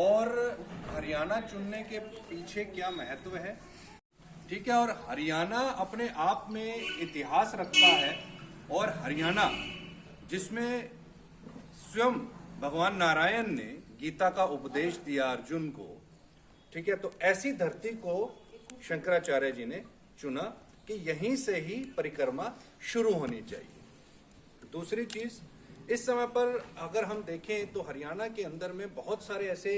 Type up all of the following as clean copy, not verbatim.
और हरियाणा चुनने के पीछे क्या महत्व है, ठीक है। और हरियाणा अपने आप में इतिहास रखता है, और हरियाणा जिसमें स्वयं भगवान नारायण ने गीता का उपदेश दिया अर्जुन को, ठीक है। तो ऐसी धरती को शंकराचार्य जी ने चुना कि यहीं से ही परिक्रमा शुरू होनी चाहिए। दूसरी चीज, इस समय पर अगर हम देखें तो हरियाणा के अंदर में बहुत सारे ऐसे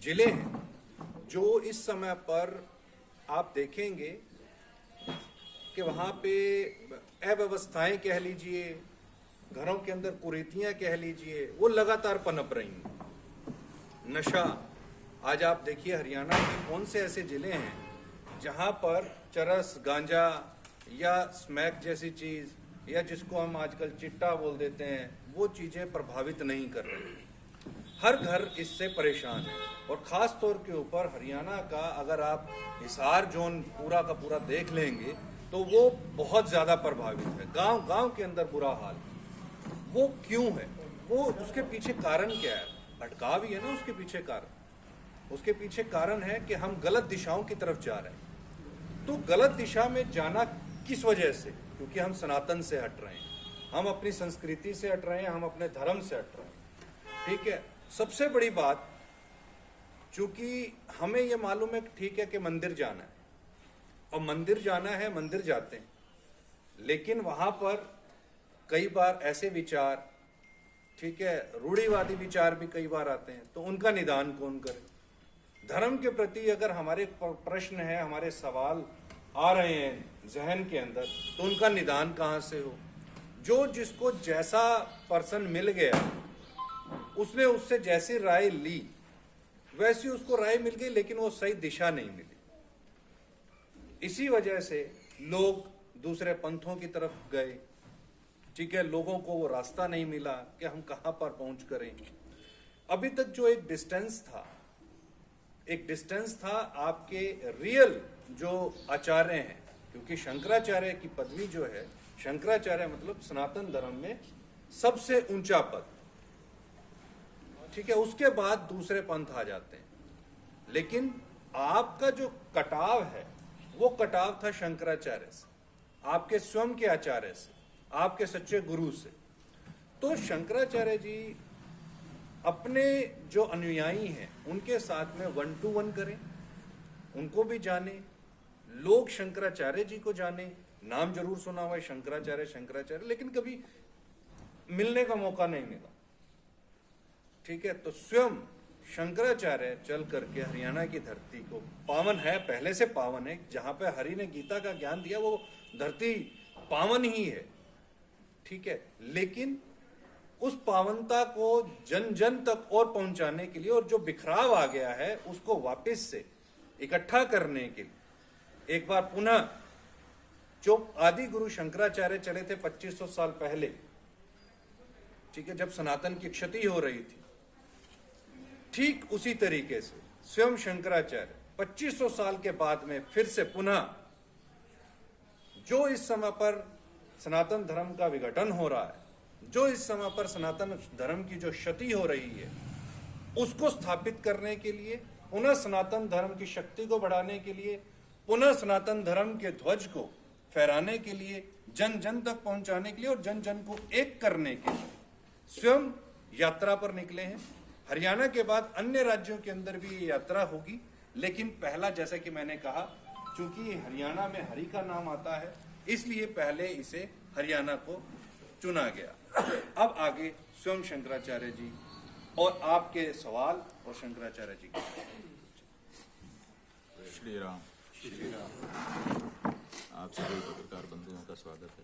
जिले हैं जो इस समय पर आप देखेंगे कि वहाँ पे अव्यवस्थाएं कह लीजिए, घरों के अंदर कुरीतियां कह लीजिए, वो लगातार पनप रही हैं। नशा, आज आप देखिए हरियाणा के कौन से ऐसे जिले हैं जहाँ पर चरस, गांजा या स्मैक जैसी चीज, या जिसको हम आजकल चिट्टा बोल देते हैं, वो चीजें प्रभावित नहीं कर रही। हर घर इससे परेशान है। और खास तौर के ऊपर हरियाणा का अगर आप हिसार जोन पूरा का पूरा देख लेंगे तो वो बहुत ज्यादा प्रभावित है। गांव गांव के अंदर बुरा हाल। वो क्यों है? वो उसके पीछे कारण क्या है? भटकाव ही है ना उसके पीछे कारण। उसके पीछे कारण है कि हम गलत दिशाओं की तरफ जा रहे हैं। तो गलत दिशा में जाना किस वजह से? क्योंकि हम सनातन से हट रहे हैं, हम अपनी संस्कृति से हट रहे हैं, हम अपने धर्म से हट रहे हैं, ठीक है। सबसे बड़ी बात, चूंकि हमें यह मालूम है ठीक है कि मंदिर जाना है, और मंदिर जाना है, मंदिर जाते हैं, लेकिन वहां पर कई बार ऐसे विचार, ठीक है, रूढ़िवादी विचार भी कई बार आते हैं, तो उनका निदान कौन करे? धर्म के प्रति अगर हमारे प्रश्न है, हमारे सवाल आ रहे हैं जहन के अंदर, तो उनका निदान कहाँ से हो? जो जिसको जैसा पर्सन मिल गया, उसने उससे जैसी राय ली वैसी उसको राय मिल गई, लेकिन वो सही दिशा नहीं मिली। इसी वजह से लोग दूसरे पंथों की तरफ गए, ठीक है। लोगों को वो रास्ता नहीं मिला कि हम कहां पर पहुंच करें। अभी तक जो एक डिस्टेंस था आपके रियल जो आचार्य हैं, क्योंकि शंकराचार्य की पदवी जो है, शंकराचार्य मतलब सनातन धर्म में सबसे ऊंचा पद, ठीक है। उसके बाद दूसरे पंथ आ जाते हैं, लेकिन आपका जो कटाव है वो कटाव था शंकराचार्य से, आपके स्वयं के आचार्य से, आपके सच्चे गुरु से। तो शंकराचार्य जी अपने जो अनुयायी हैं उनके साथ में 1 to 1 करें, उनको भी जाने, लोग शंकराचार्य जी को जाने। नाम जरूर सुना हुआ है शंकराचार्य, लेकिन कभी मिलने का मौका नहीं मिला, ठीक है। तो स्वयं शंकराचार्य चल करके हरियाणा की धरती को, पावन है, पहले से पावन है, जहां पे हरि ने गीता का ज्ञान दिया वो धरती पावन ही है, ठीक है। लेकिन उस पावनता को जन जन तक और पहुंचाने के लिए, और जो बिखराव आ गया है उसको वापस से इकट्ठा करने के लिए एक बार पुनः, जो आदि गुरु शंकराचार्य चले थे 2500 साल पहले, ठीक है, जब सनातन की क्षति हो रही थी, ठीक उसी तरीके से स्वयं शंकराचार्य 2500 साल के बाद में फिर से पुनः, जो इस समय पर सनातन धर्म का विघटन हो रहा है, जो इस समय पर सनातन धर्म की जो क्षति हो रही है, उसको स्थापित करने के लिए, पुनः सनातन धर्म की शक्ति को बढ़ाने के लिए, पुनः सनातन धर्म के ध्वज को फहराने के लिए, जन जन तक पहुंचाने के लिए और जन जन को एक करने के लिए स्वयं यात्रा पर निकले हैं। हरियाणा के बाद अन्य राज्यों के अंदर भी ये यात्रा होगी, लेकिन पहला, जैसा कि मैंने कहा, चूंकि हरियाणा में हरि का नाम आता है, इसलिए पहले इसे हरियाणा को चुना गया। अब आगे स्वयं शंकराचार्य जी और आपके सवाल और शंकराचार्य जी के। श्री राम। आप सभी पत्रकार बंधुओं का स्वागत है।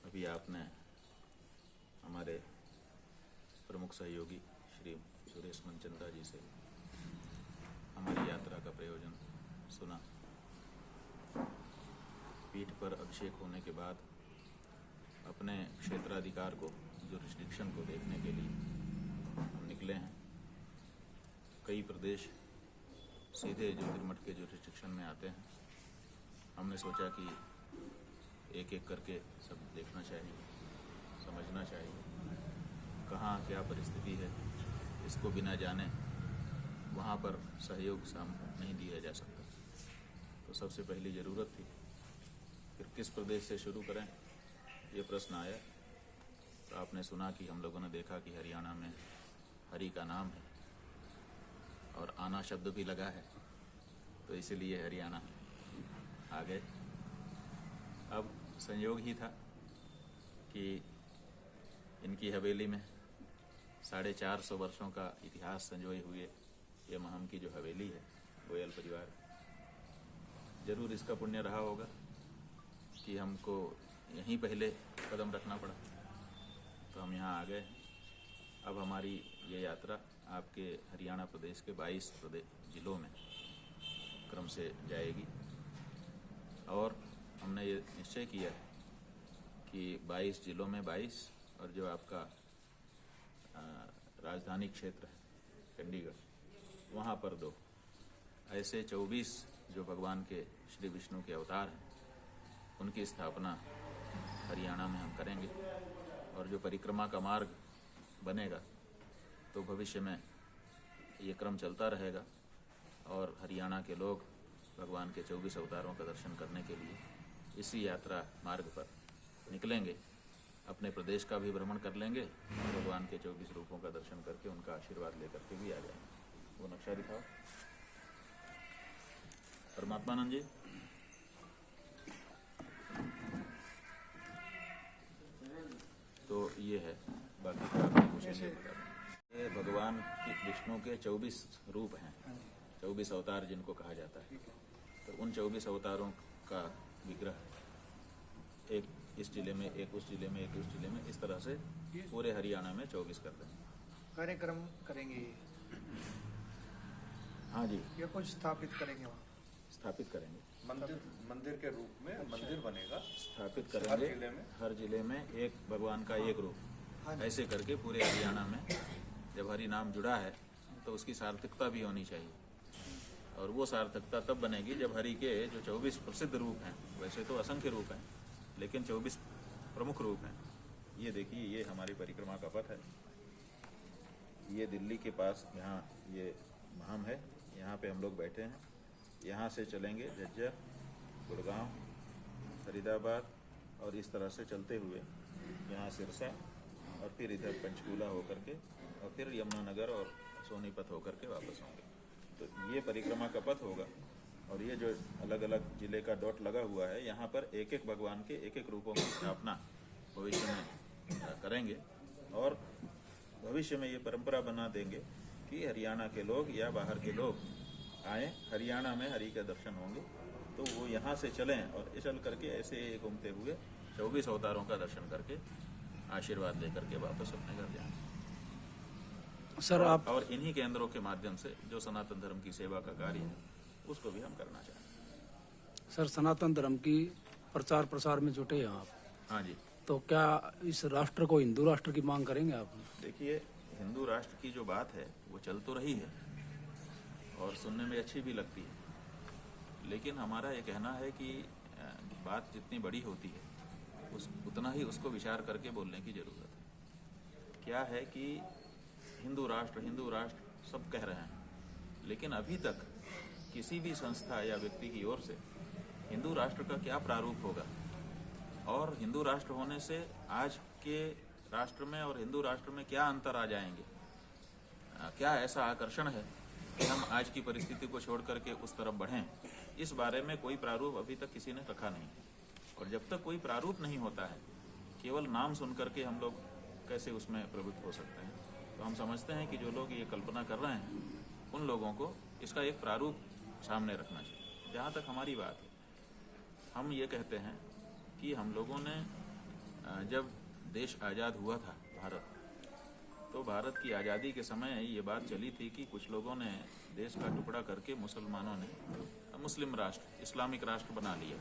अभी आपने हमारे प्रमुख सहयोगी श्री सुरेश मनचंदा जी से हमारी यात्रा का प्रयोजन सुना। पीठ पर अभिषेक होने के बाद अपने क्षेत्राधिकार को, जुरिस्डिक्शन को देखने के लिए हम निकले हैं। कई प्रदेश सीधे ज्योतिर्मठ के जुरिस्डिक्शन में आते हैं। हमने सोचा कि एक एक करके सब देखना चाहिए, समझना चाहिए, कहाँ क्या परिस्थिति है, इसको बिना जाने वहाँ पर सहयोग नहीं दिया जा सकता। तो सबसे पहली ज़रूरत थी फिर किस प्रदेश से शुरू करें, ये प्रश्न आया। तो आपने सुना कि हम लोगों ने देखा कि हरियाणा में हरि का नाम है और आना शब्द भी लगा है, तो इसीलिए हरियाणा आ गए। अब संयोग ही था कि इनकी हवेली में 450 वर्षों का इतिहास संजोए हुए ये महम की जो हवेली है, गोयल परिवार, जरूर इसका पुण्य रहा होगा कि हमको यहीं पहले कदम रखना पड़ा, तो हम यहाँ आ गए। अब हमारी ये यात्रा आपके हरियाणा प्रदेश के 22 जिलों में क्रम से जाएगी और हमने ये निश्चय किया है कि 22 जिलों में 22 और जो आपका राजधानी क्षेत्र है चंडीगढ़, वहाँ पर 2, ऐसे 24 जो भगवान के श्री विष्णु के अवतार हैं उनकी स्थापना हरियाणा में हम करेंगे। और जो परिक्रमा का मार्ग बनेगा तो भविष्य में ये क्रम चलता रहेगा और हरियाणा के लोग भगवान के 24 अवतारों का दर्शन करने के लिए इसी यात्रा मार्ग पर निकलेंगे। अपने प्रदेश का भी भ्रमण कर लेंगे और भगवान के 24 रूपों का दर्शन करके उनका आशीर्वाद लेकर के भी आ जाएंगे। वो नक्शा दिखाओ परमात्मानंद जी। तो ये है, बाकी का आपको पूछेंगे बता दें। ये भगवान की विष्णु के 24 रूप हैं, 24 अवतार जिनको कहा जाता है। तो उन 24 अवतारों का विग्रह एक इस जिले में, एक उस जिले में, एक उस जिले में, इस तरह से पूरे हरियाणा में 24 कर देंगे। कार्यक्रम करेंगे? हाँ जी, या कुछ स्थापित करेंगे वहाँ? स्थापित करेंगे। मंदिर के रूप में मंदिर बनेगा, स्थापित करेंगे हर जिले में एक भगवान का एक रूप। ऐसे करके पूरे हरियाणा में जब हरि नाम जुड़ा है तो उसकी सार्थकता भी होनी चाहिए, और वो सार्थकता तब बनेगी जब हरि के जो 24 प्रसिद्ध रूप हैं, वैसे तो असंख्य रूप हैं लेकिन 24 प्रमुख रूप हैं। ये देखिए, ये हमारी परिक्रमा का पथ है। ये दिल्ली के पास यहाँ ये महम है, यहाँ पे हम लोग बैठे हैं। यहाँ से चलेंगे झज्जर, गुड़गांव, फरीदाबाद और इस तरह से चलते हुए यहाँ सिरसा और फिर इधर पंचकूला होकर के और फिर यमुनानगर और सोनीपत होकर के वापस होंगे। तो ये परिक्रमा का पथ होगा। और ये जो अलग अलग जिले का डॉट लगा हुआ है, यहाँ पर एक एक भगवान के एक एक रूपों की स्थापना भविष्य में करेंगे और भविष्य में ये परंपरा बना देंगे कि हरियाणा के लोग या बाहर के लोग आए, हरियाणा में हरि का दर्शन होंगे तो वो यहाँ से चलें और चल करके ऐसे घूमते हुए 24 अवतारों का दर्शन करके आशीर्वाद लेकर के वापस अपने घर जाएंगे। सर आप और इन्हीं केंद्रों के माध्यम से जो सनातन धर्म की सेवा का कार्य है उसको भी हम करना चाहते हैं। सर, सनातन धर्म की प्रचार प्रसार में जुटे हैं आप। हाँ जी। तो क्या इस राष्ट्र को हिंदू राष्ट्र की मांग करेंगे आप? देखिए, हिंदू राष्ट्र की जो बात है वो चल तो रही है और सुनने में अच्छी भी लगती है, लेकिन हमारा ये कहना है कि बात जितनी बड़ी होती है उतना ही उसको विचार करके बोलने की जरूरत है। क्या है कि हिंदू राष्ट्र सब कह रहे हैं, लेकिन अभी तक किसी भी संस्था या व्यक्ति की ओर से हिंदू राष्ट्र का क्या प्रारूप होगा और हिंदू राष्ट्र होने से आज के राष्ट्र में और हिंदू राष्ट्र में क्या अंतर आ जाएंगे, क्या ऐसा आकर्षण है कि हम आज की परिस्थिति को छोड़ करके उस तरफ बढ़ें, इस बारे में कोई प्रारूप अभी तक किसी ने रखा नहीं। और जब तक कोई प्रारूप नहीं होता है, केवल नाम सुन करके हम लोग कैसे उसमें प्रवृत्त हो सकते हैं। तो हम समझते हैं कि जो लोग ये कल्पना कर रहे हैं उन लोगों को इसका एक प्रारूप सामने रखना चाहिए। जहाँ तक हमारी बात है, हम ये कहते हैं कि हम लोगों ने जब देश आज़ाद हुआ था भारत, तो भारत की आज़ादी के समय ये बात चली थी कि कुछ लोगों ने देश का टुकड़ा करके मुसलमानों ने मुस्लिम राष्ट्र, इस्लामिक राष्ट्र बना लिया,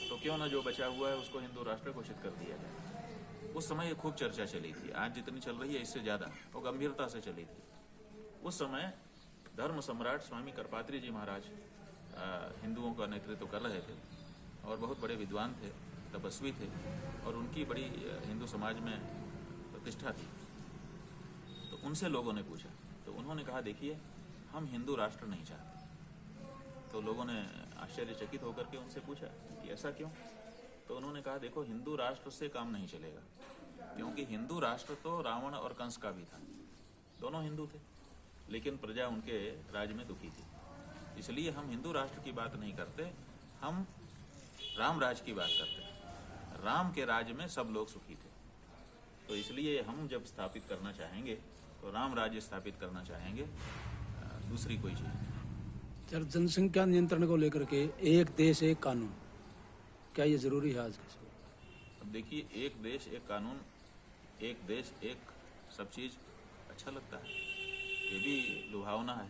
तो क्यों ना जो बचा हुआ है उसको हिंदू राष्ट्र घोषित कर दिया जाए। उस समय ये खूब चर्चा चली थी, आज जितनी चल रही है इससे ज़्यादा वो गंभीरता से चली थी। उस समय धर्म सम्राट स्वामी करपात्री जी महाराज हिंदुओं का नेतृत्व कर रहे थे और बहुत बड़े विद्वान थे, तपस्वी थे और उनकी बड़ी हिंदू समाज में प्रतिष्ठा थी। तो उनसे लोगों ने पूछा तो उन्होंने कहा देखिए हम हिंदू राष्ट्र नहीं चाहते। तो लोगों ने आश्चर्यचकित होकर के उनसे पूछा कि ऐसा क्यों? तो उन्होंने कहा देखो हिंदू राष्ट्र से काम नहीं चलेगा, क्योंकि हिंदू राष्ट्र तो रावण और कंस का भी था, दोनों हिंदू थे, लेकिन प्रजा उनके राज में दुखी थी। इसलिए हम हिंदू राष्ट्र की बात नहीं करते, हम राम राज की बात करते हैं। राम के राज में सब लोग सुखी थे, तो इसलिए हम जब स्थापित करना चाहेंगे तो राम राज्य स्थापित करना चाहेंगे, दूसरी कोई चीज़ नहीं। सर, जनसंख्या नियंत्रण को लेकर के एक देश एक कानून, क्या ये जरूरी है आज के समय? अब देखिए, एक देश एक कानून, एक देश एक सब चीज़ अच्छा लगता है, ये भी लुभावना है,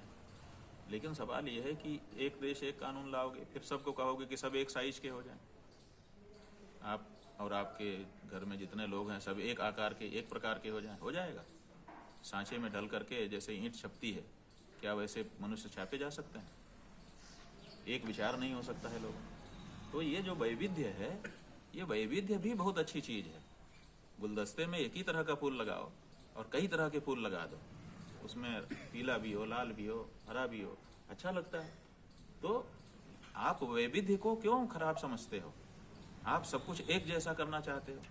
लेकिन सवाल ये है कि एक देश एक कानून लाओगे फिर सबको कहोगे कि सब एक साइज के हो जाएं। आप और आपके घर में जितने लोग हैं सब एक आकार के, एक प्रकार के हो जाएं, हो जाएगा? सांचे में ढल करके जैसे ईंट छपती है, क्या वैसे मनुष्य छापे जा सकते हैं? एक विचार नहीं हो सकता है लोगों। तो ये जो वैविध्य है, ये वैविध्य भी बहुत अच्छी चीज़ है। गुलदस्ते में एक ही तरह का फूल लगाओ और कई तरह के फूल लगा दो, उसमें पीला भी हो, लाल भी हो, हरा भी हो, अच्छा लगता है। तो आप वैविध्य को क्यों खराब समझते हो? आप सब कुछ एक जैसा करना चाहते हो,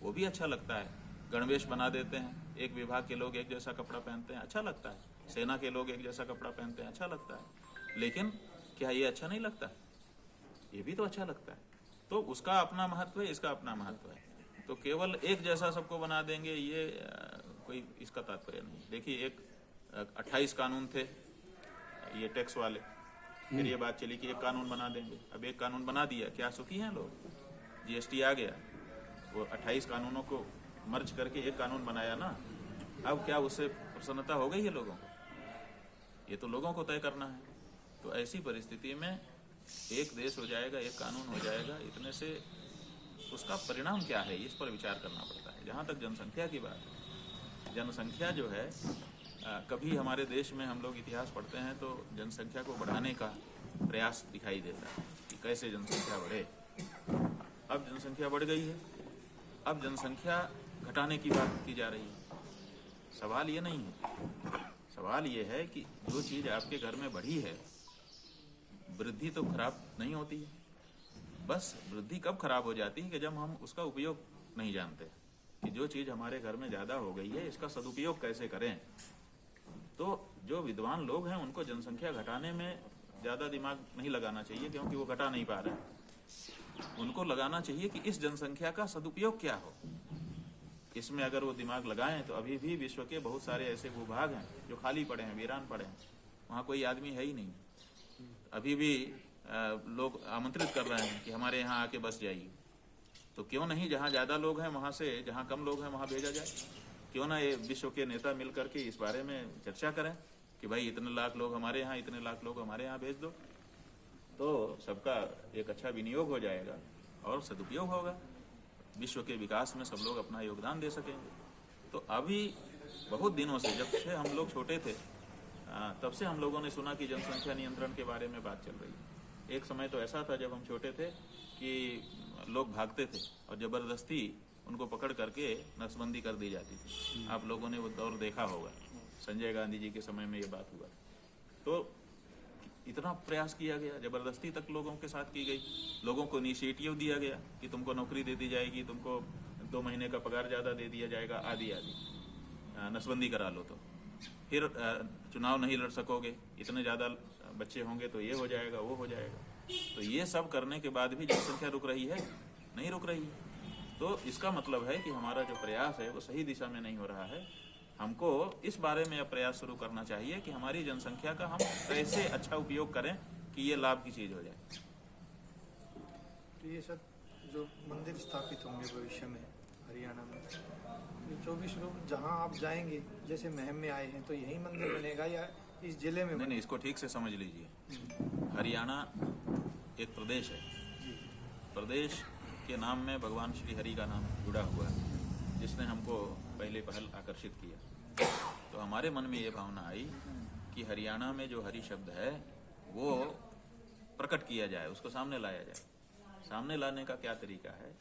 वो भी अच्छा लगता है। गणवेश बना देते हैं, एक विभाग के लोग एक जैसा कपड़ा पहनते हैं, अच्छा लगता है। सेना के लोग एक जैसा कपड़ा पहनते हैं, अच्छा लगता है। लेकिन क्या ये अच्छा नहीं लगता? ये भी तो अच्छा लगता है। तो उसका अपना महत्व है, इसका अपना महत्व है। तो केवल एक जैसा सबको बना देंगे, ये कोई इसका तात्पर्य नहीं। देखिए, एक 28 कानून थे ये टैक्स वाले, फिर ये बात चली कि एक कानून बना देंगे। अब एक कानून बना दिया, क्या सुखी हैं लोग? जीएसटी आ गया, वो 28 कानूनों को मर्ज करके एक कानून बनाया ना। अब क्या उससे प्रसन्नता हो गई है लोगों को? ये तो लोगों को तय करना है। तो ऐसी परिस्थिति में एक देश हो जाएगा, एक कानून हो जाएगा, इतने से उसका परिणाम क्या है, इस पर विचार करना पड़ता है। जहाँ तक जनसंख्या की बात है, जनसंख्या जो है, कभी हमारे देश में हम लोग इतिहास पढ़ते हैं तो जनसंख्या को बढ़ाने का प्रयास दिखाई देता है कि कैसे जनसंख्या बढ़े। अब जनसंख्या बढ़ गई है, अब जनसंख्या घटाने की बात की जा रही है। सवाल ये नहीं है, सवाल ये है कि जो चीज़ आपके घर में बढ़ी है, वृद्धि तो खराब नहीं होती है। बस वृद्धि कब खराब हो जाती है कि जब हम उसका उपयोग नहीं जानते कि जो चीज़ हमारे घर में ज़्यादा हो गई है इसका सदुपयोग कैसे करें। तो जो विद्वान लोग हैं उनको जनसंख्या घटाने में ज़्यादा दिमाग नहीं लगाना चाहिए, क्योंकि वो घटा नहीं पा रहे हैं। उनको लगाना चाहिए कि इस जनसंख्या का सदुपयोग क्या हो। इसमें अगर वो दिमाग लगाएं तो अभी भी विश्व के बहुत सारे ऐसे भूभाग हैं जो खाली पड़े हैं, वीरान पड़े हैं, वहाँ कोई आदमी है ही नहीं। अभी भी लोग आमंत्रित कर रहे हैं कि हमारे यहाँ आके बस जाइए। तो क्यों नहीं, जहाँ ज़्यादा लोग हैं वहाँ से जहाँ कम लोग हैं वहाँ भेजा जाए। क्यों ना ये विश्व के नेता मिल करके इस बारे में चर्चा करें कि भाई इतने लाख लोग हमारे यहाँ, इतने लाख लोग हमारे यहाँ भेज दो, तो सबका एक अच्छा विनियोग हो जाएगा और सदुपयोग होगा। विश्व के विकास में सब लोग अपना योगदान दे सकेंगे। तो अभी बहुत दिनों से, जब से हम लोग छोटे थे तब से हम लोगों ने सुना कि जनसंख्या नियंत्रण के बारे में बात चल रही है। एक समय तो ऐसा था जब हम छोटे थे कि लोग भागते थे और ज़बरदस्ती उनको पकड़ करके नसबंदी कर दी जाती थी। आप लोगों ने वो दौर देखा होगा, संजय गांधी जी के समय में ये बात हुआ। तो इतना प्रयास किया गया, ज़बरदस्ती तक लोगों के साथ की गई। लोगों को इनिशिएटिव दिया गया कि तुमको नौकरी दे दी जाएगी, तुमको 2 महीने का पगार ज़्यादा दे दिया जाएगा, आदि आदि, नसबंदी करा लो तो फिर चुनाव नहीं लड़ सकोगे, इतने ज़्यादा बच्चे होंगे तो ये हो जाएगा, वो हो जाएगा। तो ये सब करने के बाद भी जनसंख्या रुक रही है? नहीं रुक रही है। तो इसका मतलब है कि हमारा जो प्रयास है वो सही दिशा में नहीं हो रहा है। हमको इस बारे में अब प्रयास शुरू करना चाहिए कि हमारी जनसंख्या का हम कैसे अच्छा उपयोग करें कि ये लाभ की चीज़ हो जाए। तो ये सब जो मंदिर स्थापित होंगे भविष्य में हरियाणा में, ये 24 लोग जहाँ आप जाएंगे, जैसे महम में आए हैं तो यही मंदिर बनेगा या इस जिले में? नहीं, इसको ठीक से समझ लीजिए। हरियाणा एक प्रदेश है, प्रदेश के नाम में भगवान श्री हरि का नाम जुड़ा हुआ है, जिसने हमको पहल आकर्षित किया। तो हमारे मन में ये भावना आई कि हरियाणा में जो हरि शब्द है वो प्रकट किया जाए, उसको सामने लाया जाए। सामने लाने का क्या तरीका है?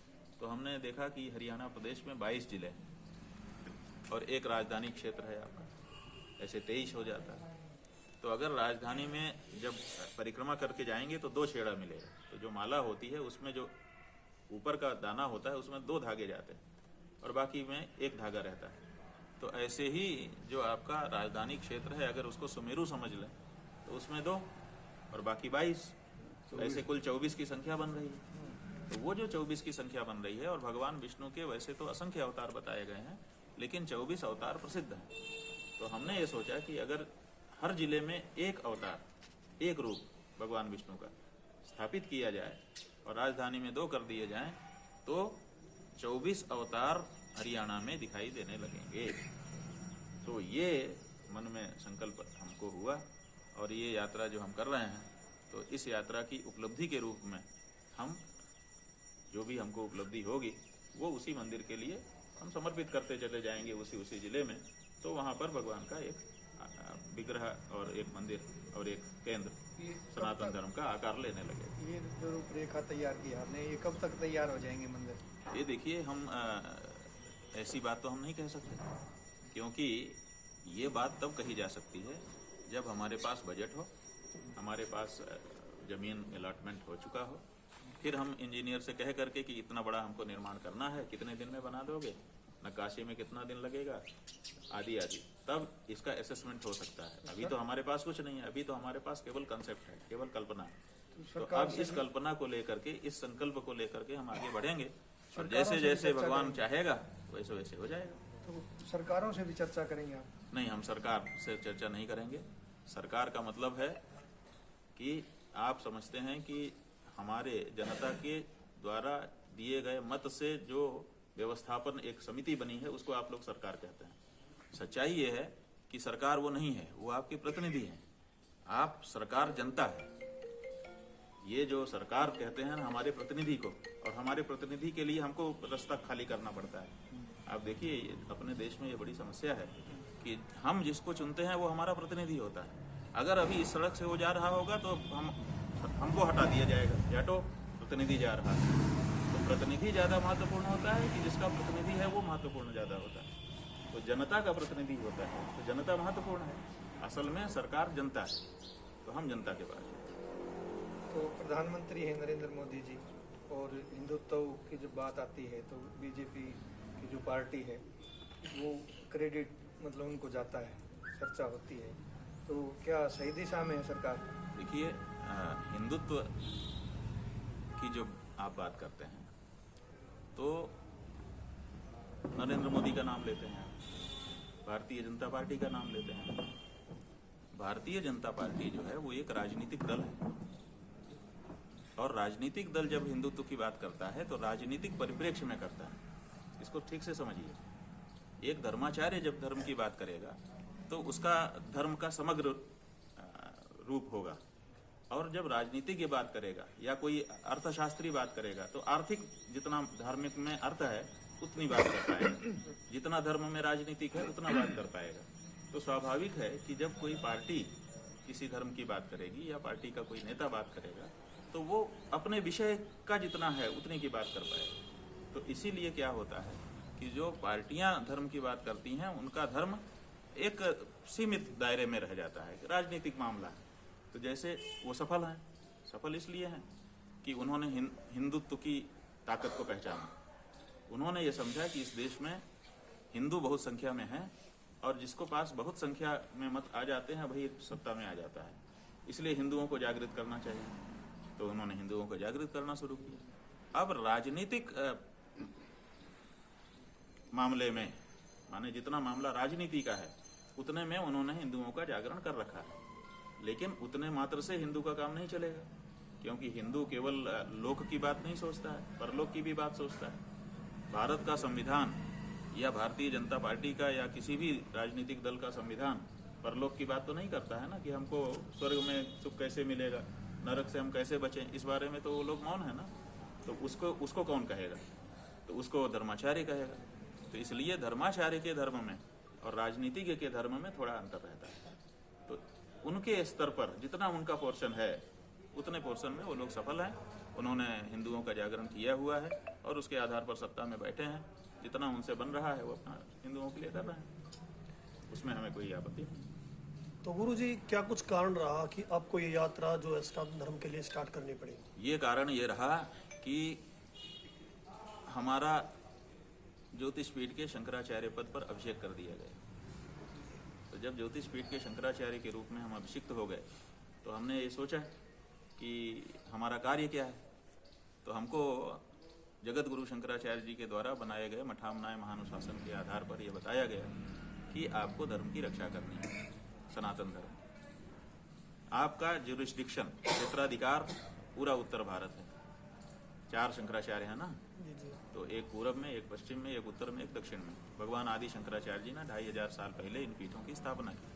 तो हमने देखा कि हरियाणा प्रदेश में 22 जिले हैं और एक राजधानी क्षेत्र है आपका। ऐसे 23 हो जाता है। तो अगर राजधानी में जब परिक्रमा करके जाएंगे तो 2 छेड़ा मिलेगा। तो जो माला होती है उसमें जो ऊपर का दाना होता है उसमें 2 धागे जाते हैं और बाकी में 1 धागा रहता है। तो ऐसे ही जो आपका राजधानी क्षेत्र है, अगर उसको सुमेरु समझ लें तो उसमें 2 और बाकी 22, ऐसे कुल 24 की संख्या बन रही है। तो वो जो 24 की संख्या बन रही है, और भगवान विष्णु के वैसे तो असंख्य अवतार बताए गए हैं, लेकिन 24 अवतार प्रसिद्ध हैं। तो हमने ये सोचा कि अगर हर जिले में 1 अवतार, 1 रूप भगवान विष्णु का स्थापित किया जाए और राजधानी में 2 कर दिए जाएं, तो 24 अवतार हरियाणा में दिखाई देने लगेंगे। तो ये मन में संकल्प हमको हुआ, और ये यात्रा जो हम कर रहे हैं, तो इस यात्रा की उपलब्धि के रूप में हम जो भी हमको उपलब्धि होगी वो उसी मंदिर के लिए हम समर्पित करते चले जाएंगे, उसी जिले में। तो वहाँ पर भगवान का एक विग्रह और एक मंदिर और एक केंद्र सनातन धर्म का आकार लेने लगे। ये जो रूपरेखा तैयार की आपने, ये कब तक तैयार हो जाएंगे मंदिर? ये देखिए, हम ऐसी बात तो हम नहीं कह सकते, क्योंकि ये बात तब कही जा सकती है जब हमारे पास बजट हो, हमारे पास जमीन अलॉटमेंट हो चुका हो, फिर हम इंजीनियर से कह करके कि इतना बड़ा हमको निर्माण करना है, कितने दिन में बना दोगे, नक्काशी में कितना दिन लगेगा, आदि आदि, तब इसका असेसमेंट हो सकता है। अभी तो हमारे पास कुछ नहीं है, अभी तो हमारे पास केवल कंसेप्ट है, केवल कल्पना है। तो अब इस कल्पना को लेकर के, इस संकल्प को लेकर के हम आगे बढ़ेंगे, और जैसे जैसे भगवान चाहेगा वैसे वैसे हो जाएगा। तो सरकारों से भी चर्चा करेंगे आप? नहीं, हम सरकार से चर्चा नहीं करेंगे। सरकार का मतलब है कि आप समझते हैं कि हमारे जनता के द्वारा दिए गए मत से जो व्यवस्थापन एक समिति बनी है, उसको आप लोग सरकार कहते हैं। सच्चाई ये है कि सरकार वो नहीं है, वो आपके प्रतिनिधि हैं। आप सरकार जनता है। ये जो सरकार कहते हैं हमारे प्रतिनिधि को, और हमारे प्रतिनिधि के लिए हमको रास्ता खाली करना पड़ता है। आप देखिए, अपने देश में ये बड़ी समस्या है कि हम जिसको चुनते हैं वो हमारा प्रतिनिधि होता है। अगर अभी इस सड़क से वो जा रहा होगा तो हमको हटा दिया जाएगा, हटो, प्रतिनिधि जा रहा है। तो प्रतिनिधि ज़्यादा महत्वपूर्ण होता है कि जिसका प्रतिनिधि है वो महत्वपूर्ण ज़्यादा होता है। तो जनता का प्रतिनिधि होता है, तो जनता महत्वपूर्ण है। असल में सरकार जनता है, तो हम जनता के पास। तो प्रधानमंत्री है नरेंद्र मोदी जी, और हिंदुत्व की जब बात आती है तो बीजेपी की जो पार्टी है वो क्रेडिट मतलब उनको जाता है, चर्चा होती है। तो क्या सही दिशा में है सरकार? देखिए, हिंदुत्व की जो आप बात करते हैं तो नरेंद्र मोदी का नाम लेते हैं, भारतीय जनता पार्टी का नाम लेते हैं। भारतीय जनता पार्टी जो है वो एक राजनीतिक दल है, और राजनीतिक दल जब हिंदुत्व की बात करता है तो राजनीतिक परिप्रेक्ष्य में करता है। इसको ठीक से समझिए। एक धर्माचार्य जब धर्म की बात करेगा तो उसका धर्म का समग्र रूप होगा, और जब राजनीति की बात करेगा या कोई अर्थशास्त्री बात करेगा तो आर्थिक जितना धार्मिक में अर्थ है उतनी बात कर पाएगा, जितना धर्म में राजनीतिक है उतना बात कर पाएगा। तो स्वाभाविक है कि जब कोई पार्टी किसी धर्म की बात करेगी या पार्टी का कोई नेता बात करेगा तो वो अपने विषय का जितना है उतनी की बात कर पाएगा। तो इसीलिए क्या होता है कि जो पार्टियां धर्म की बात करती हैं उनका धर्म एक सीमित दायरे में रह जाता है, राजनीतिक मामला है। तो जैसे वो सफल हैं, सफल इसलिए हैं कि उन्होंने हिंदुत्व की ताकत को पहचाना। उन्होंने ये समझा कि इस देश में हिंदू बहुत संख्या में हैं, और जिसको पास बहुत संख्या में मत आ जाते हैं वही सत्ता में आ जाता है, इसलिए हिंदुओं को जागृत करना चाहिए। तो उन्होंने हिंदुओं को जागृत करना शुरू किया। अब राजनीतिक मामले में, माने जितना मामला राजनीति का है उतने में उन्होंने हिंदुओं का जागरण कर रखा है। लेकिन उतने मात्र से हिंदू का काम नहीं चलेगा, क्योंकि हिंदू केवल लोक की बात नहीं सोचता है, परलोक की भी बात सोचता है। भारत का संविधान या भारतीय जनता पार्टी का या किसी भी राजनीतिक दल का संविधान परलोक की बात तो नहीं करता है ना, कि हमको स्वर्ग में सुख कैसे मिलेगा, नरक से हम कैसे बचें, इस बारे में तो वो लोग मौन है ना। तो उसको कौन कहेगा? तो उसको धर्माचार्य कहेगा। तो इसलिए धर्माचार्य के धर्म में और राजनीतिज्ञ के धर्म में थोड़ा अंतर रहता है। तो उनके स्तर पर जितना उनका पोर्शन है उतने पोर्शन में वो लोग सफल हैं। उन्होंने हिंदुओं का जागरण किया हुआ है और उसके आधार पर सत्ता में बैठे हैं। जितना उनसे बन रहा है वो अपना हिंदुओं के लिए कर रहे हैं, उसमें हमें कोई आपत्ति नहीं। तो गुरुजी क्या कुछ कारण रहा कि आपको ये यात्रा जो है सनातन धर्म के लिए स्टार्ट करनी पड़ी? ये कारण ये रहा कि हमारा ज्योतिष पीठ के शंकराचार्य पद पर अभिषेक कर दिया गया। तो जब ज्योतिष पीठ के शंकराचार्य के रूप में हम अभिषिक्त हो गए तो हमने ये सोचा कि हमारा कार्य क्या है। तो हमको जगत गुरु शंकराचार्य जी के द्वारा बनाए गए मठामनाय महानुशासन के आधार पर यह बताया गया कि आपको धर्म की रक्षा करनी है, सनातन धर्म। आपका ज्यूरिस्डिक्शन, क्षेत्राधिकार पूरा उत्तर भारत है। 4 शंकराचार्य है ना, जी जी। तो एक पूरब में, एक पश्चिम में, एक उत्तर में, एक दक्षिण में। भगवान आदि शंकराचार्य जी ने 2500 साल पहले इन पीठों की स्थापना की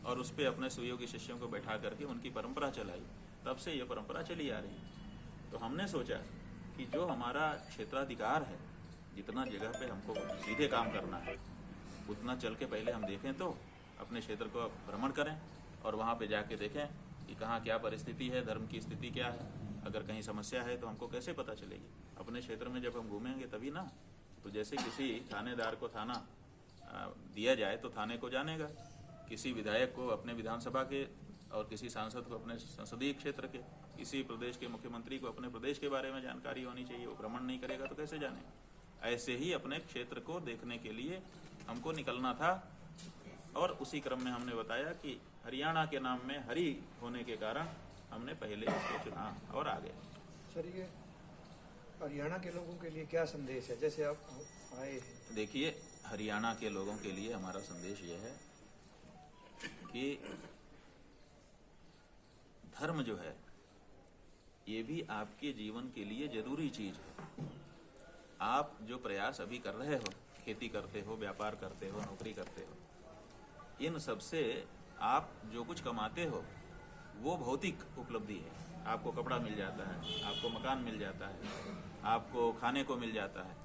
और उस पर अपने सुयोगी शिष्यों को बैठा करके उनकी परंपरा चलाई। तब से ये परंपरा चली आ रही है। तो हमने सोचा कि जो हमारा क्षेत्राधिकार है, जितना जगह पे हमको सीधे काम करना है, उतना चल के पहले हम देखें, तो अपने क्षेत्र को भ्रमण करें और वहाँ पे जाके देखें कि कहाँ क्या परिस्थिति है, धर्म की स्थिति क्या है। अगर कहीं समस्या है तो हमको कैसे पता चलेगी? अपने क्षेत्र में जब हम घूमेंगे तभी ना। तो जैसे किसी थानेदार को थाना दिया जाए तो थाने को जानेगा, किसी विधायक को अपने विधानसभा के और किसी सांसद को अपने संसदीय क्षेत्र के, किसी प्रदेश के मुख्यमंत्री को अपने प्रदेश के बारे में जानकारी होनी चाहिए। वो भ्रमण नहीं करेगा तो कैसे जानेगा? ऐसे ही अपने क्षेत्र को देखने के लिए हमको निकलना था। और उसी क्रम में हमने बताया कि हरियाणा के नाम में हरि होने के कारण हमने पहले इसको चुना और आ गए। सर, ये हरियाणा के लोगों के लिए क्या संदेश है, जैसे आप आए हैं? देखिए, हरियाणा के लोगों के लिए हमारा संदेश यह है कि धर्म जो है ये भी आपके जीवन के लिए जरूरी चीज है। आप जो प्रयास अभी कर रहे हो, खेती करते हो, व्यापार करते हो, नौकरी करते हो, इन सब से आप जो कुछ कमाते हो वो भौतिक उपलब्धि है। आपको कपड़ा मिल जाता है, आपको मकान मिल जाता है, आपको खाने को मिल जाता है,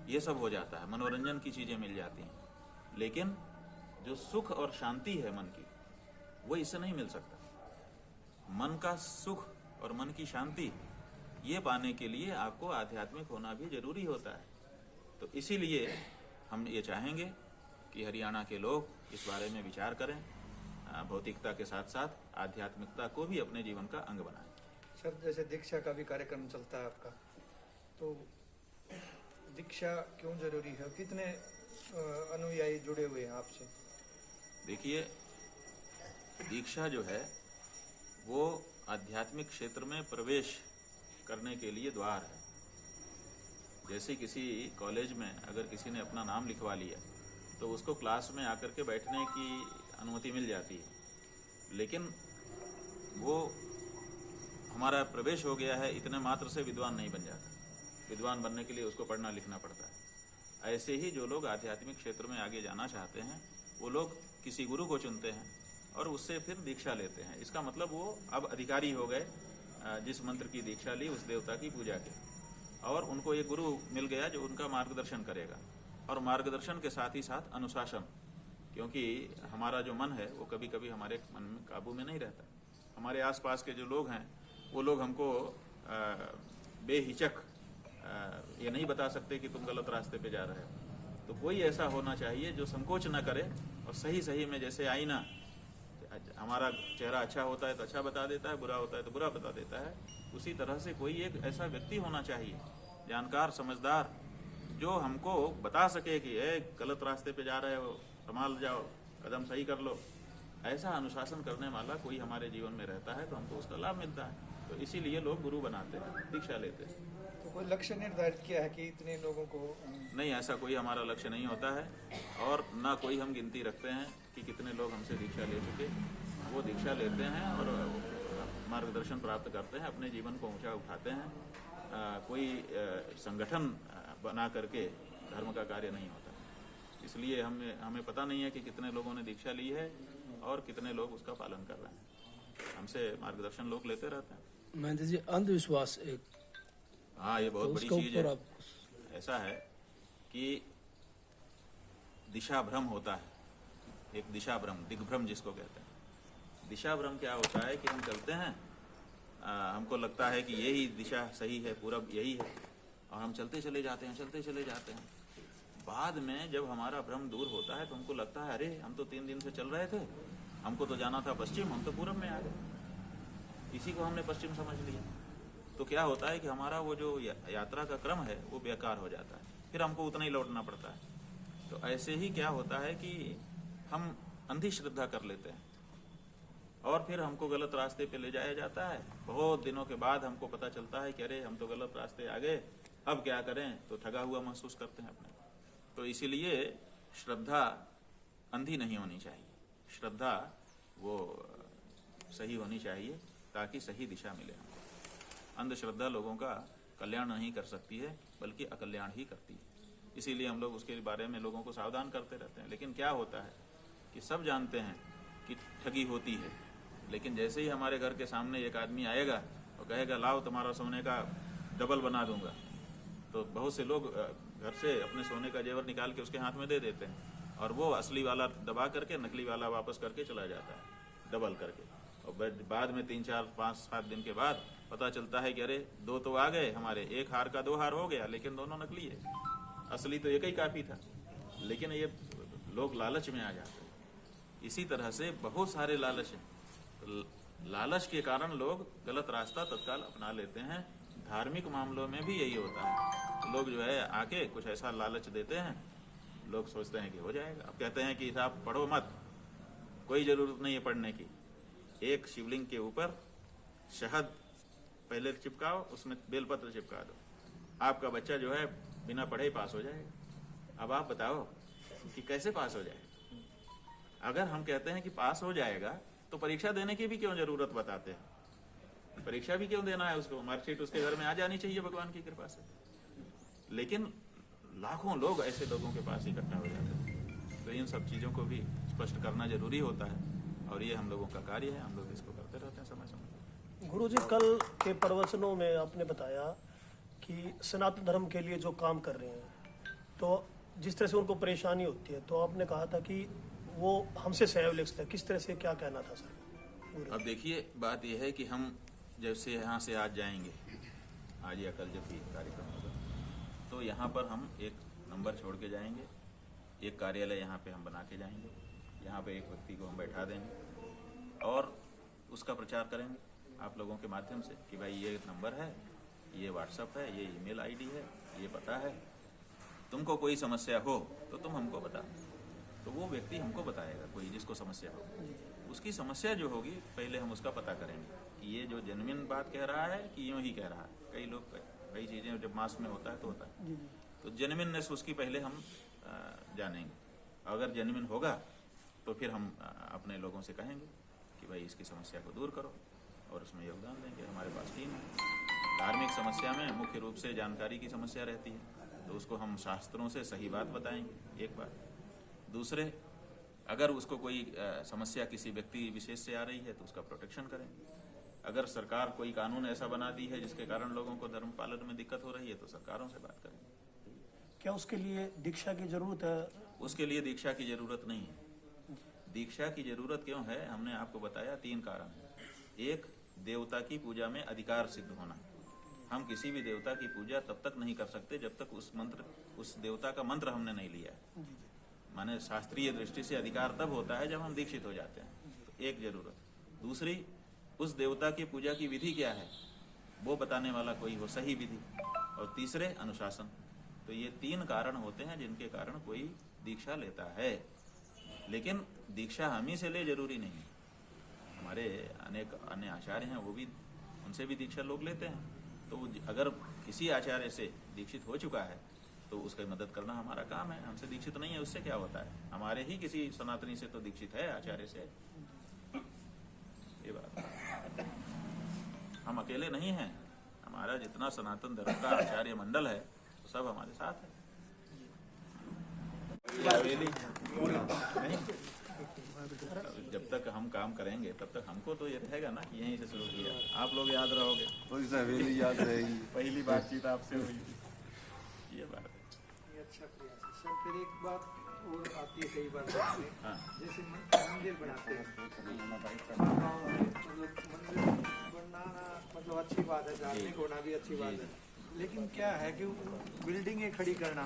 ये सब हो जाता है, मनोरंजन की चीजें मिल जाती हैं। लेकिन जो सुख और शांति है मन की, वो इससे नहीं मिल सकता। मन का सुख और मन की शांति ये पाने के लिए आपको आध्यात्मिक होना भी जरूरी होता है। तो इसीलिए हम ये चाहेंगे कि हरियाणा के लोग इस बारे में विचार करें, भौतिकता के साथ साथ आध्यात्मिकता को भी अपने जीवन का अंग बनाएं। सर, जैसे दीक्षा का भी कार्यक्रम चलता है आपका, तो दीक्षा क्यों जरूरी है? कितने अनुयायी जुड़े हुए हैं आपसे? देखिए, दीक्षा जो है वो आध्यात्मिक क्षेत्र में प्रवेश करने के लिए द्वार है। जैसे किसी कॉलेज में अगर किसी ने अपना नाम लिखवा लिया तो उसको क्लास में आकर के बैठने की अनुमति मिल जाती है, लेकिन वो हमारा प्रवेश हो गया है इतने मात्र से विद्वान नहीं बन जाता। विद्वान बनने के लिए उसको पढ़ना लिखना पड़ता है। ऐसे ही जो लोग आध्यात्मिक क्षेत्र में आगे जाना चाहते हैं वो लोग किसी गुरु को चुनते हैं और उससे फिर दीक्षा लेते हैं। इसका मतलब वो अब अधिकारी हो गए, जिस मंत्र की दीक्षा ली उस देवता की पूजा की, और उनको एक गुरु मिल गया जो उनका मार्गदर्शन करेगा। और मार्गदर्शन के साथ ही साथ अनुशासन, क्योंकि हमारा जो मन है वो कभी कभी हमारे मन में काबू में नहीं रहता। हमारे आसपास के जो लोग हैं वो लोग हमको बेहिचक ये नहीं बता सकते कि तुम गलत रास्ते पे जा रहे हो। तो कोई ऐसा होना चाहिए जो संकोच न करे और सही सही में, जैसे आईना, हमारा चेहरा अच्छा होता है तो अच्छा बता देता है, बुरा होता है तो बुरा बता देता है, उसी तरह से कोई एक ऐसा व्यक्ति होना चाहिए, जानकार, समझदार, जो हमको बता सके कि गलत रास्ते पे जा रहे हो, संभाल जाओ, कदम सही कर लो। ऐसा अनुशासन करने वाला कोई हमारे जीवन में रहता है तो हमको उसका लाभ मिलता है। तो इसीलिए लोग गुरु बनाते हैं, दीक्षा लेते हैं। तो कोई लक्ष्य निर्धारित किया है कि इतने लोगों को? नहीं, ऐसा कोई हमारा लक्ष्य नहीं होता है और ना कोई हम गिनती रखते हैं कि कितने लोग हमसे दीक्षा ले चुके। वो दीक्षा लेते हैं और मार्गदर्शन प्राप्त करते हैं, अपने जीवन को ऊंचा उठाते हैं। कोई संगठन बना करके धर्म का कार्य नहीं होता। इसलिए हमें पता नहीं है कि कितने लोगों ने दीक्षा ली है और कितने लोग उसका पालन कर रहे हैं। हमसे मार्गदर्शन लोग लेते रहते हैं। महेंद्र जी, अंधविश्वास एक, हाँ, ये बहुत तो बड़ी उसके चीज ऊपर है। आप ऐसा है कि दिशा भ्रम होता है, एक दिशा भ्रम, दिग्भ्रम जिसको कहते हैं। दिशा भ्रम क्या होता है कि हम चलते हैं, हमको लगता है कि यही दिशा सही है, पूरब यही है, और हम चलते चले जाते हैं, चलते चले जाते हैं। बाद में जब हमारा भ्रम दूर होता है तो हमको लगता है अरे हम तो 3 दिन से चल रहे थे हमको तो जाना था पश्चिम, हम तो पूरब में आ गए, इसी को हमने पश्चिम समझ लिया। तो क्या होता है कि हमारा वो जो यात्रा का क्रम है वो बेकार हो जाता है, फिर हमको उतना ही लौटना पड़ता है। तो ऐसे ही क्या होता है कि हम अंधी श्रद्धा कर लेते हैं और फिर हमको गलत रास्ते पे ले जाया जाता है। बहुत दिनों के बाद हमको पता चलता है कि अरे हम तो गलत रास्ते आ गए, अब क्या करें, तो ठगा हुआ महसूस करते हैं अपने। तो इसीलिए श्रद्धा अंधी नहीं होनी चाहिए, श्रद्धा वो सही होनी चाहिए ताकि सही दिशा मिले हमको। अंधश्रद्धा लोगों का कल्याण नहीं कर सकती है बल्कि अकल्याण ही करती है। इसीलिए हम लोग उसके बारे में लोगों को सावधान करते रहते हैं। लेकिन क्या होता है कि सब जानते हैं कि ठगी होती है, लेकिन जैसे ही हमारे घर के सामने एक आदमी आएगा और कहेगा लाओ तुम्हारा सोने का डबल बना दूंगा, तो बहुत से लोग घर से अपने सोने का जेवर निकाल के उसके हाथ में दे देते हैं और वो असली वाला दबा करके नकली वाला वापस करके चला जाता है डबल करके। और बाद में 3, 4, 5, 7 दिन के बाद पता चलता है कि अरे 2 तो आ गए हमारे, एक हार का 2 हार हो गया, लेकिन दोनों नकली है, असली तो एक ही काफी था। लेकिन ये लोग लालच में आ जाते हैं। इसी तरह से बहुत सारे लालच हैं, लालच के कारण लोग गलत रास्ता तत्काल अपना लेते हैं। धार्मिक मामलों में भी यही होता है, लोग जो है आके कुछ ऐसा लालच देते हैं, लोग सोचते हैं कि हो जाएगा। अब कहते हैं कि साहब पढ़ो मत, कोई जरूरत नहीं है पढ़ने की, एक शिवलिंग के ऊपर शहद पहले चिपकाओ, उसमें बेलपत्र चिपका दो, आपका बच्चा जो है बिना पढ़े ही पास हो जाएगा। अब आप बताओ कि कैसे पास हो जाएगा? अगर हम कहते हैं कि पास हो जाएगा तो परीक्षा देने की भी क्यों जरूरत बताते हैं? परीक्षा भी क्यों देना है उसको? मार्कशीट उसके घर में आ जानी चाहिए भगवान की कृपा से। लेकिन लाखों लोग ऐसे लोगों के पास इकट्ठा हो जाते हैं। तो इन सब चीजों को भी स्पष्ट करना जरूरी होता है और ये हम लोगों का कार्य है, हम लोग इसको करते रहते हैं समय समय। गुरुजी, कल के प्रवचनों में आपने बताया कि सनातन धर्म के लिए जो काम कर रहे हैं तो जिस तरह से उनको परेशानी होती है, तो आपने कहा था कि वो हमसे सहयोग है, किस तरह से, क्या कहना था सर? अब देखिए, बात यह है कि हम जैसे यहाँ से आज जाएंगे, आज या कल जब भी कार्यक्रम होगा, तो यहाँ पर हम एक नंबर छोड़ के जाएंगे, एक कार्यालय यहाँ पे हम बना के जाएंगे, यहाँ पे एक व्यक्ति को हम बैठा देंगे और उसका प्रचार करेंगे आप लोगों के माध्यम से कि भाई ये नंबर है, ये व्हाट्सएप है, ये ईमेल आईडी है, ये पता है, तुमको कोई समस्या हो तो तुम हमको बता। तो वो व्यक्ति हमको बताएगा, कोई जिसको समस्या हो, उसकी समस्या जो होगी पहले हम उसका पता करेंगे कि ये जो जेन्युइन बात कह रहा है कि यूं ही कह रहा है। कई लोग कई चीज़ें जब मास में होता है तो होता है, तो जेन्युइननेस उसकी पहले हम जानेंगे। अगर जेन्युइन होगा तो फिर हम अपने लोगों से कहेंगे कि भाई इसकी समस्या को दूर करो और उसमें योगदान देंगे। हमारे पास टीम है। धार्मिक समस्या में मुख्य रूप से जानकारी की समस्या रहती है, तो उसको हम शास्त्रों से सही बात बताएंगे, एक बात। दूसरे, अगर उसको कोई समस्या किसी व्यक्ति विशेष से आ रही है तो उसका प्रोटेक्शन करेंगे। अगर सरकार कोई कानून ऐसा बना दी है जिसके कारण लोगों को धर्म पालन में दिक्कत हो रही है तो सरकारों से बात करेंगे। क्या उसके लिए दीक्षा की जरूरत है? उसके लिए दीक्षा की जरूरत नहीं है। दीक्षा की जरूरत क्यों है? हमने आपको बताया 3 कारण है। एक, देवता की पूजा में अधिकार सिद्ध होना। हम किसी भी देवता की पूजा तब तक नहीं कर सकते जब तक उस देवता का मंत्र हमने नहीं लिया है। माने शास्त्रीय दृष्टि से अधिकार तब होता है जब हम दीक्षित हो जाते हैं। तो एक जरूरत। दूसरी, उस देवता की पूजा की विधि क्या है वो बताने वाला कोई हो, सही विधि। और तीसरे, अनुशासन। तो ये 3 कारण होते हैं जिनके कारण कोई दीक्षा लेता है। लेकिन दीक्षा हम ही से ले जरूरी नहीं। हमारे अनेक अन्य आचार्य हैं, वो भी, उनसे भी दीक्षा लोग लेते हैं। तो अगर किसी आचार्य से दीक्षित हो चुका है तो उसकी मदद करना हमारा काम है। हमसे दीक्षित नहीं है उससे क्या होता है? हमारे ही किसी सनातनी से तो दीक्षित है, आचार्य से। ये बात, हम अकेले नहीं हैं। हमारा जितना सनातन धर्म का आचार्य मंडल है सब हमारे साथ है। नहीं, जब तक हम काम करेंगे तब तक हमको तो ये रहेगा ना कि यहीं से शुरू किया। आप लोग याद रहोगे, हवेली याद रहेगी। पहली बातचीत आपसे हुई थी, ये बात है। ये अच्छा प्रयास है सर। फिर एक बात और आती है कई बार में, हाँ। जैसे मंदिर बनाते हैं, मतलब मंदिर बनाना मतलब अच्छी बात है, धार्मिक होना भी अच्छी बात है, लेकिन क्या है कि बिल्डिंगें खड़ी करना